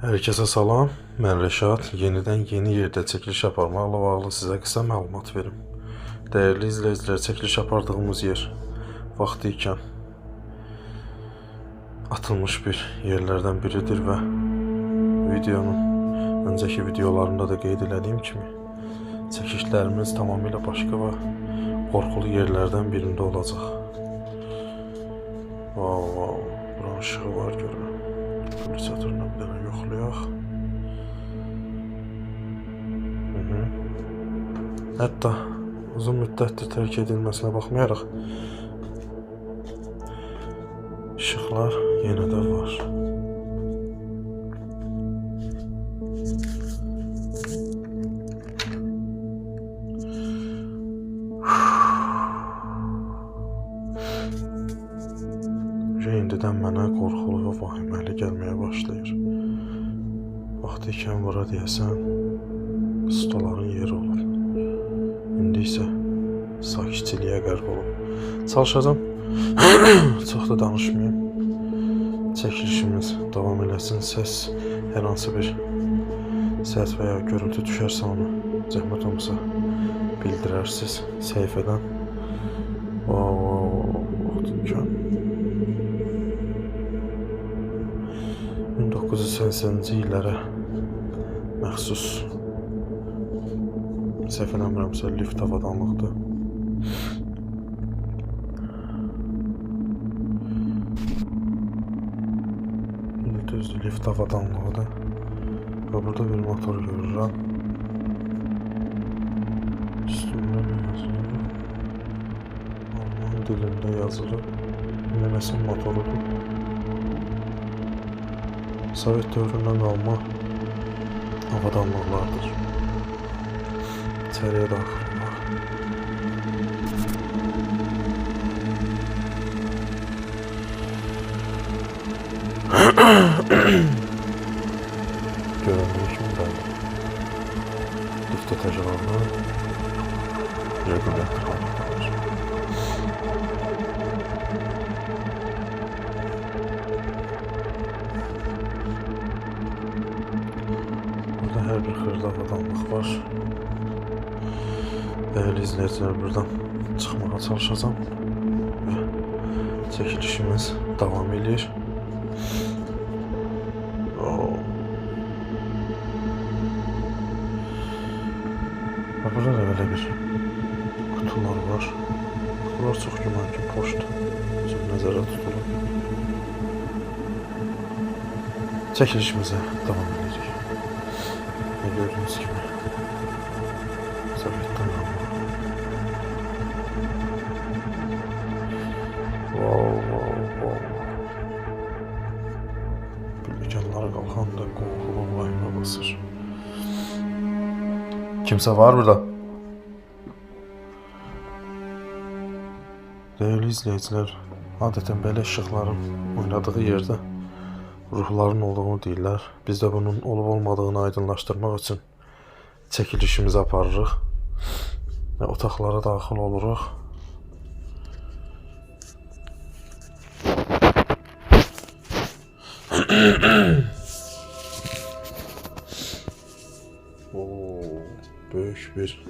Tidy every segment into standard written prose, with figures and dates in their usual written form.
Herkese salam, mən Rəşad. Yenidən yeni yerdə çəkiliş aparmaqla bağlı sizə qısa məlumat verim. Dəyərli izləyicilər, çəkiliş apardığımız yer vaxtı ikən atılmış bir yerlərdən biridir və videonun öncəki videolarında da qeyd etdiyim kimi çəkilişlərimiz tamamilə başqa və qorxulu yerlərdən birində olacaq. Wow, buranın ışığı var görürəm. Polisatörünü bir dənə yoxlayaq. Hətta uzun müddətdir tərk edilməsinə baxmayaraq işıqlar yenə də var. İndidən mənə qorxulu və vahiməli gəlməyə başlayır. Vaxtı ikən bura deyəsən ustaların yeri olur. İndi isə sakitçiliyə qərq olub. Çalışacağım çox da danışmayayım. Çəkilişimiz davam eləsin. Səs hər hansı bir səs və ya görüntü düşərsə onu zəhmət olmasa bildirərsiniz səhifədən. Vaxtı ikən 1980-ci illərə məxsus, səhv eləmirəmsə, lift avadanlıqdır. Düzdür, lift avadanlığıdır. Və burada bir motor görürəm. Üstündə yazılır. Alman dilində yazılır. Nəməsin motorudur. Sovet dövründən qalma avadanlıqlardır. İçəriyə daxil olmaq. Görəndiyim kimi bəli. Lift etajalarına regulator qalır. Hər bir xırda avadanlıq var. Dəyərli izləyicilər, buradan çıxmağa çalışacağım və çəkilişimiz davam edir. Burada da belə bir qutular var. Qutular çox güman ki, poçt üçün nəzərdə tutulur. Çəkilişimizə davam edirik. Gördüğünüz gibi Sovet'ten kalma. Wow. Bilgecanlara kalkan da korkulu vahime basır. Kimse var burada? Değerli izleyiciler, adeten belə işıqların oynadığı yerde ruhların olduğunu deyirlər. Biz də bunun olub-olmadığını aydınlaşdırmaq üçün çəkilişimizi aparırıq və otaqlara daxil oluruq. Böyük bir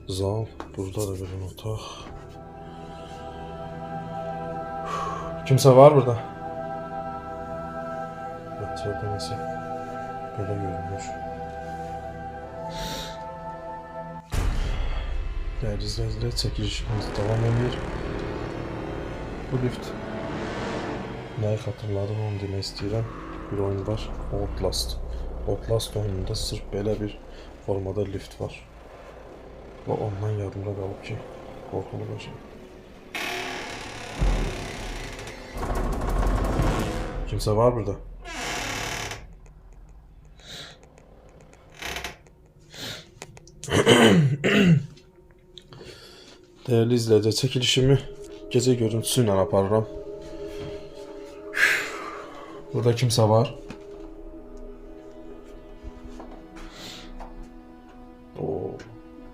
zal. Burada da bir otaq. Kimsə var burada? İçeride neyse böyle görünür. Değerli izleyiciler, çəkilişimiz devam ediyor. Bu lift nəyi xatırladım onu demək istəyirəm. Bir oyun var, Outlast. Outlast oyununda sırf belə bir formada lift var. Və ondan yadımda qalıb ki, qorxulu bir şey. Kimsə var burada? Değerli izleyiciler, çəkilişimi gece görüntüsü ilə aparıram. Burada kimsə var?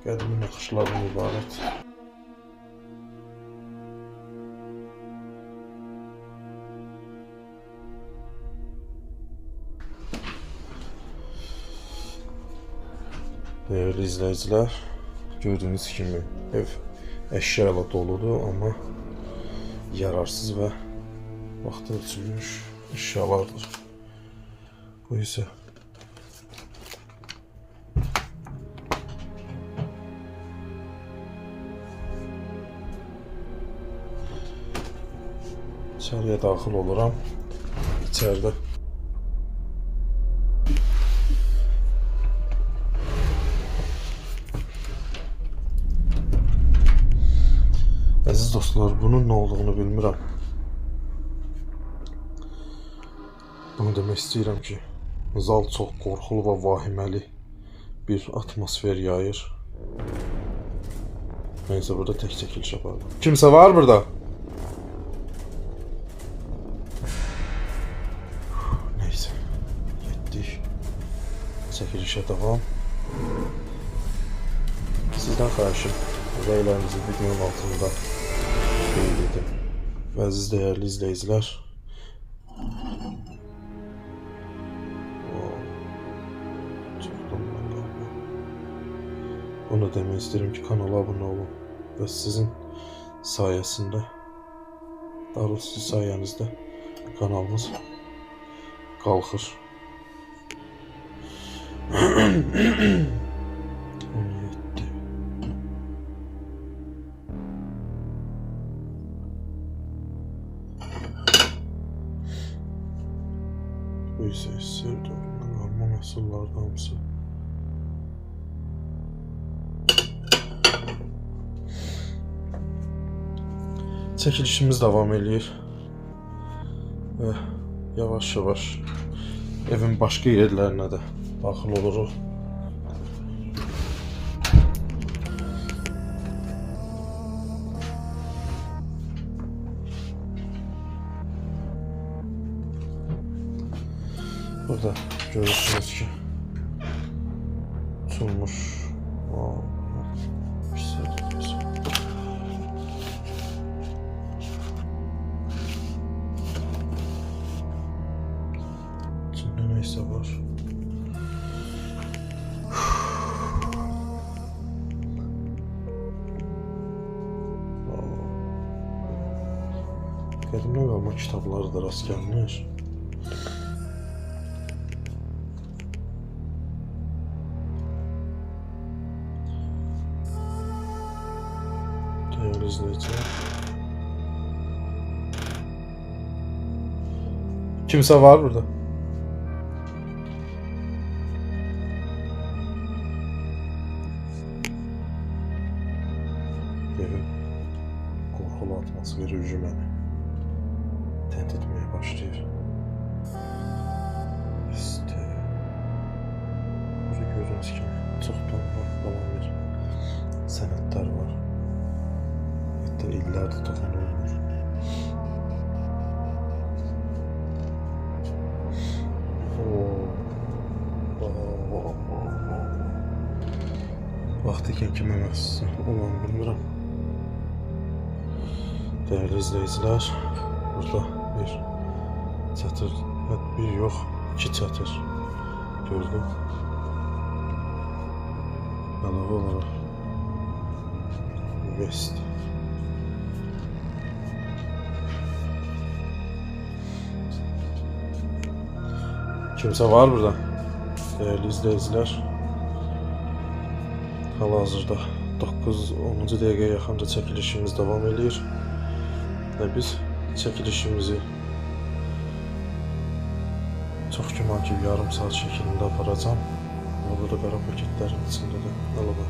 Qədimi naxışlardan ibarət. Değerli izleyiciler, gördüğünüz kimi ev eşyayla doludur, amma yararsız ve vaxtı ölçülmüş eşyalardır. Bu ise içeriye daxil oluram. İçeride Əziz dostlar, bunun nə olduğunu bilmirəm. Bunu demək istəyirəm ki, zal çox qorxulu və vahiməli bir atmosfer yayır. Neyse, burada tek çəkiliş yapardım. Kimsə var burada? Neyse, getdik. Çəkilişə davam. Sizdən xahişim, rəylərinizi videonun altında qeyd edin. Və əziz dəyərli izləyicilər, bunu demək istəyirəm ki, kanala abunə olun və sizin sayəsində, daha doğrusu sizin sayənizdə kanalımız qalxır. 17. Bu ise Serdor'un alma məhsullardansı. Çəkilişimiz davam eləyir və yavaş-yavaş evin başqa yerlərinə də daxil oluruq. Burada görürsünüz ki, uçulmuş içinde neyse var. Qədimdən qalma kitabları da rast gəlmiş. Değerli izleyiciler. Kimse var burada? Evin korkulu atmosferi məni tənt etməyə başlayır. İşte burada gördüğünüz kimi çox falan bir sənədlər var. Hatta illərdir toxunulmur. Vaxtı ikən kimə məxsus olan bilmirəm. Değerli izleyiciler, burada bir çatır, bir yox, iki çatır gördüm. Əlavə olaraq West. Kimse var burada? Değerli izleyiciler, hal-hazırda 9-10 dəqiqəyə yaxınca çəkilişimiz davam edir və biz çəkilişimizi çox güman ki yarım saat şəklində aparacağım. Burada qara paketlərin içində də əlavə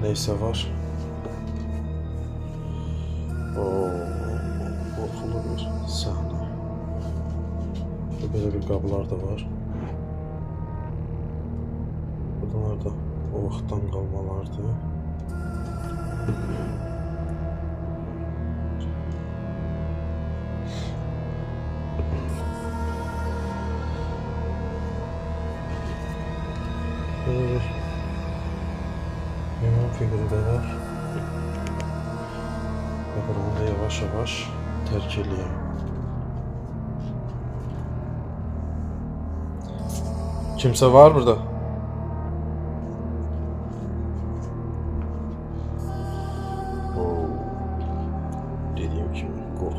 neysə var. Qorxulu bir səhnə. Böyle bir qablar da var. Bunlar da o vaxtdan qalmalardı. Böyle bir yunan figürü de var. Ve bunu da yavaş yavaş terk edeyim. Kimse var burada?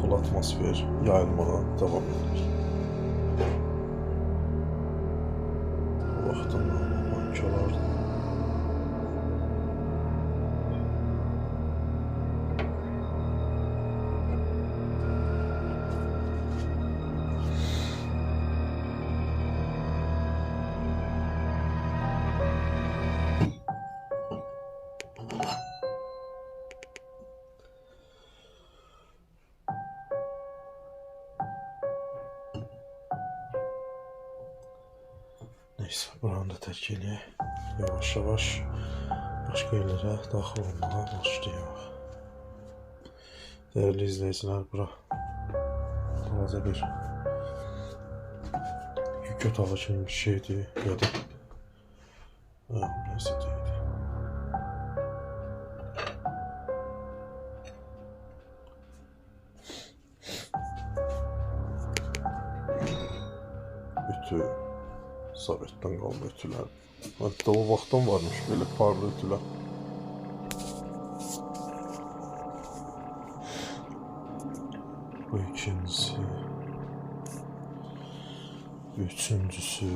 qəbul atmosfer yayılmağa davam edir. Bu vaxtından bankalar neyse, buranı da tərk eləyək. Yavaş-yavaş başqa yerlərə daxil olmağa başlayaq. Dəyərli izləyicilər, bura balaca bir yük otağı kimi bir şeydir. Ya da neyse deyildi. Ütü, Sovetdən qalma ütülər. Hətta o vaxtdan varmış belə parlı ütülər. Bu ikincisi. Üçüncüsü.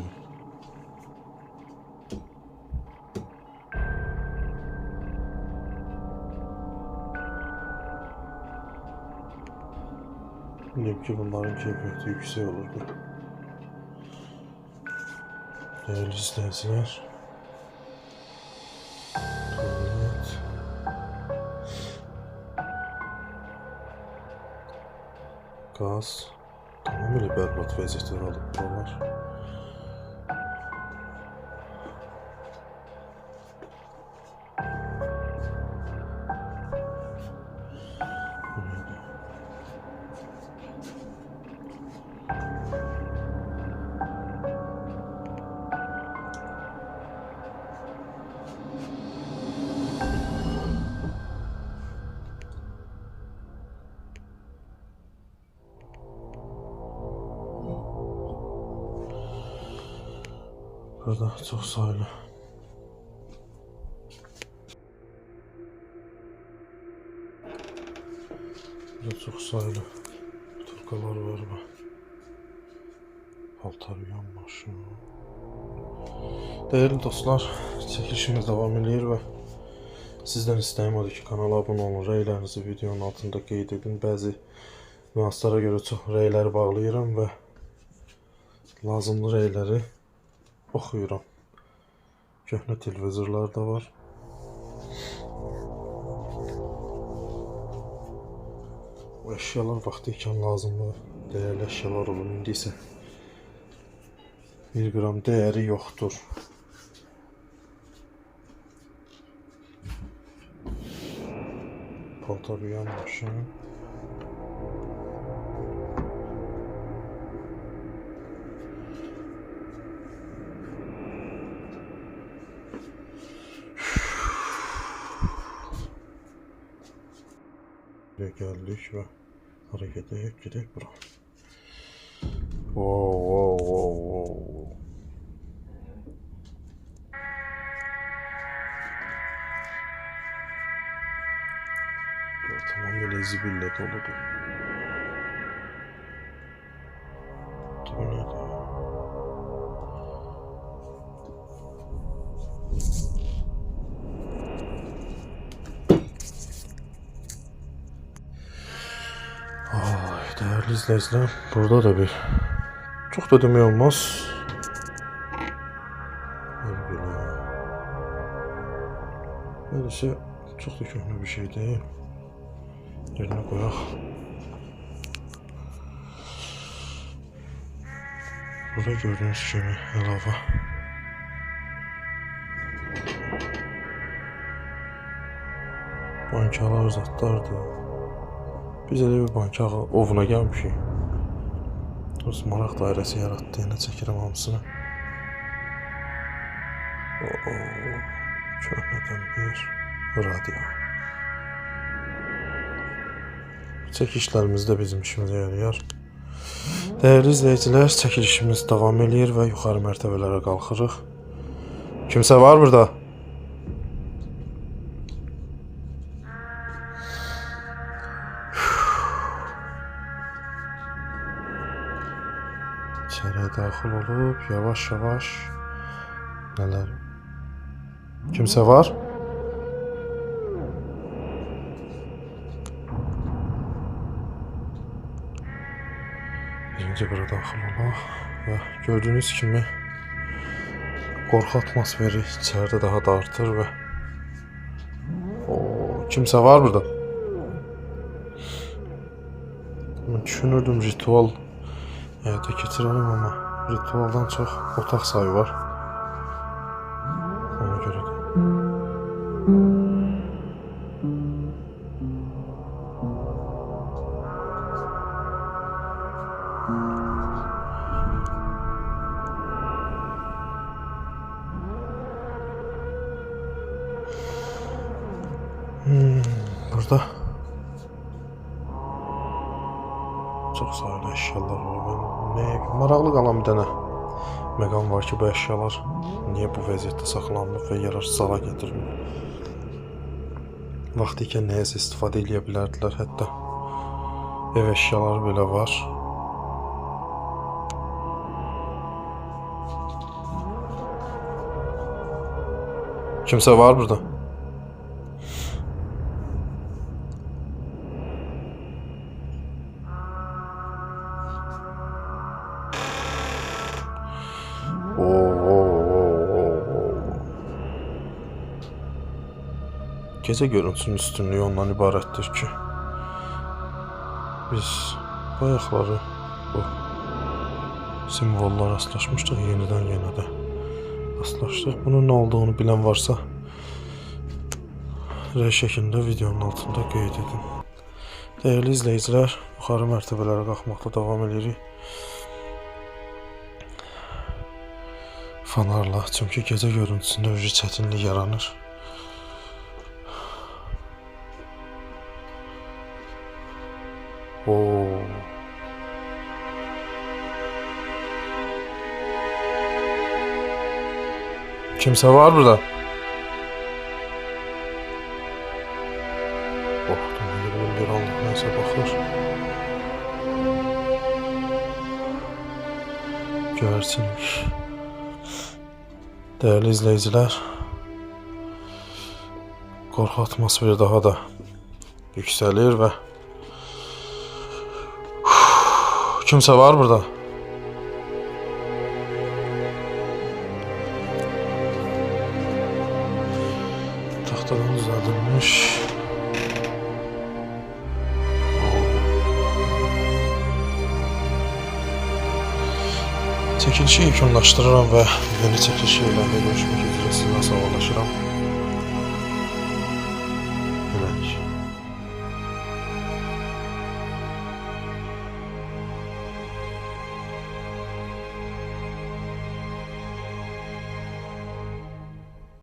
Bilmiyorum ki bunların keyfiyyəti yüksək olurdu. Değerli izleyiciler, tuvalet, gaz, tamamıyla berbat vəziyyətlər alıb buralar. Burada çok sayılı turkalar var mı? Paltar yanmış. Değerli dostlar, çekilişimiz devam ediyor ve sizden istəyim odur ki, kanala abone olun, rəylərinizi videonun altında qeyd edin. Bəzi nüanslara göre çox rəyləri bağlayıram ve lazımlı rəyləri oxuyuram. Köhnə televizorlar da var. Bu əşyalar vaxtı ikən lazımlı, dəyərli əşyalar olur. İndi isə 1 qram dəyəri yoxdur. Paltar yanmışım. Geldik ve hareket edip gidelim bura. Wow. Tamamıyla zibille doludur. Bu nedir? Değerli izleyiciler, burada da bir çok da demək olmaz. Böylece çok da köhnə bir şey değil. Yerine koyaq. Burada gördüğünüz kimi əlavə bankalar, zatlardır. Biz elə bir banka ovuna gəlmişik. Öz maraq dairəsi yaratdı, yenə çəkirəm hamısını. Köhnədən bir radio. Çəkişlərimiz də bizim işimizə yarayar. Dəyərli izləyicilər, çəkilişimiz davam edir və yuxarı mərtəbələrə qalxırıq. Kimsə var burada? İçeriye daxil olub yavaş-yavaş nələr? Kimsə var? Birinci bura daxil olaq və gördüyünüz kimi qorxu atmosferi içəridə daha da artır və kimsə var burada? Mən düşünürdüm ritual həyata keçirərəm, amma ritualdan çox otaq sayı var. Ona görə də. Burada çox sayılı əşyalar var. Maraqlı qalan bir dənə məqam var ki, bu əşyalar niyə bu vəziyyətdə saxlanılıb və yararsız hala gətirilib? Vaxtı ikən nəyəsə istifadə edə bilərdilər, hətta ev əşyaları belə var. Kimsə var burada? Gecə görüntüsünün üstünlüyü ondan ibarətdir ki, biz bayaqları bu simvollara rastlaşmışdıq, yenidən yenə də rastlaşdıq. Bunun nə olduğunu bilən varsa, rəy şəklində videonun altında qeyd edin. Dəyərli izləyicilər, yuxarı mərtəbələrə qalxmaqda davam edirik. Fanarla, çünki gecə görüntüsündə öcü çətinlik yaranır. Kimsə var burada? Qorxdum, bir anlıq nəsə baxır. Gərçinik. Dəyərli izləyicilər, qorxu atmosferi daha da yüksəlir və kimsə var burada? Taxtadan düzəldilmiş. Çəkilişi yekunlaşdırıram və yeni çəkiliş ilə görüşmək üzrə sizdən sağollaşıram.